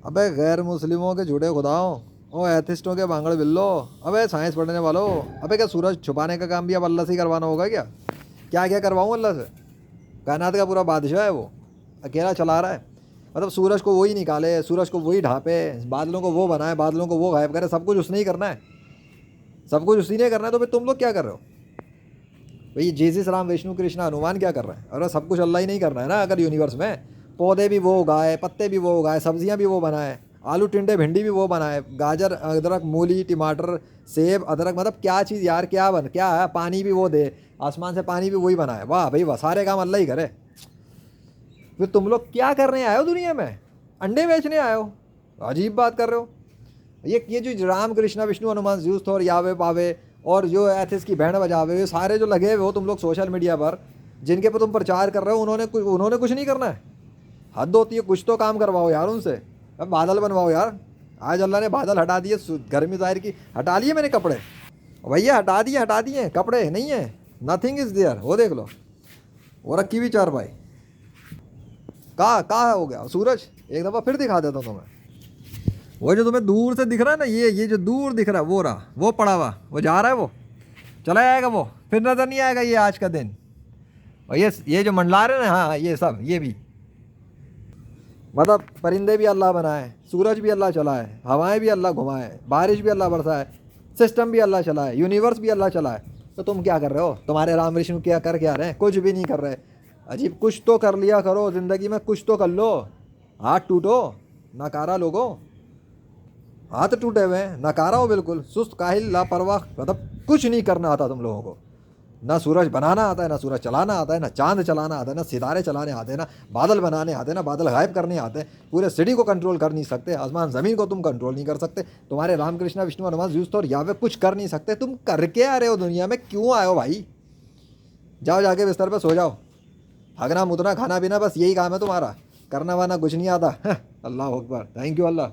अबे गैर मुस्लिमों के झूठे खुदाओं, ओ एथिस्टों के बांगड़ बिल्लो, अबे साइंस पढ़ने वालों, अबे क्या सूरज छुपाने का काम भी अब अल्लाह से ही करवाना होगा क्या? क्या क्या करवाऊँ अल्लाह से? कायनात का पूरा बादशाह है वो, अकेला चला रहा है। मतलब सूरज को वही निकाले, सूरज को वही ढापे, बादलों को वो बनाए, बादलों को वो गायब करे, सब कुछ उसने ही करना है। सब कुछ उसी ने करना है, तो फिर तुम लोग क्या कर रहे हो भाई? जीसस राम विष्णु कृष्ण हनुमान क्या कर रहे हैं? अरे सब कुछ अल्लाह ही नहीं करना है ना। अगर यूनिवर्स में पौधे भी वो उगाए, पत्ते भी वो उगाए, सब्जियां भी वो बनाए, आलू टिंडे भिंडी भी वो बनाए, गाजर अदरक मूली टमाटर सेब अदरक, मतलब क्या चीज़ यार, क्या है, पानी भी वो दे, आसमान से पानी भी वही बनाए, वाह भाई वाह, सारे काम अल्लाह ही करे। फिर तुम लोग क्या करने आए हो दुनिया में? अंडे बेचने आए हो? अजीब बात कर रहे हो। ये जो राम कृष्णा विष्णु हनुमान ज्यूस थोर यावे पावे और जो एथिस की बैंड बजावे, ये सारे जो लगे हुए हो तुम लोग सोशल मीडिया पर, जिनके पर तुम प्रचार कर रहे हो, उन्होंने कुछ नहीं करना है। हद होती है, कुछ तो काम करवाओ यार उनसे। अब बादल बनवाओ यार। आज अल्लाह ने बादल हटा दिए, गर्मी जाहिर की हटा लिए मैंने कपड़े, भैया हटा दिए कपड़े, नहीं है, नथिंग इज देयर, वो देख लो, वो रखी हुई चार भाई। कहाँ हो गया सूरज? एक दफ़ा फिर दिखा देता हूँ तुम्हें। वो जो तुम्हें दूर से दिख रहा है ना, ये जो दूर दिख रहा है वो रहा, वो पड़ा हुआ, वो जा रहा है, वो चला जाएगा, वो फिर नज़र नहीं आएगा ये आज का दिन। और ये जो मंडला रहे हैं ना, हाँ ये सब, ये भी मतलब परिंदे भी अल्लाह बनाए, सूरज भी अल्लाह चलाए, हवाएं भी अल्लाह घुमाए, बारिश भी अल्लाह बरसाए, सिस्टम भी अल्लाह चलाए, यूनिवर्स भी अल्लाह चलाए। तो तुम क्या कर रहे हो? तुम्हारे राम विष्णु क्या रहे हैं? कुछ भी नहीं कर रहे। अजीब, कुछ तो कर लिया करो ज़िंदगी में, कुछ तो कर लो। हाथ टूटो, नकारा लोगो, हाथ टूटे हुए हैं, नकारा हो बिल्कुल, सुस्त काहिल लापरवाह, मतलब कुछ नहीं करना आता तुम लोगों को। ना सूरज बनाना आता है, ना सूरज चलाना आता है, ना चांद चलाना आता है, ना सितारे चलाने आते हैं, ना बादल बनाने आते हैं, ना बादल गायब करने आते हैं। पूरे सिटी को कंट्रोल कर नहीं सकते, आसमान ज़मीन को तुम कंट्रोल नहीं कर सकते। तुम्हारे रामकृष्ण विष्णु हनुमान यूज तो यावे कुछ कर नहीं सकते। तुम करके आ रहे हो दुनिया में, क्यों आए हो भाई? जाओ जाके बिस्तर पर सो जाओ। हगना मुतना खाना पीना, बस यही काम है तुम्हारा, करना वाना कुछ नहीं आता। अल्लाह अकबर, थैंक यू अल्लाह।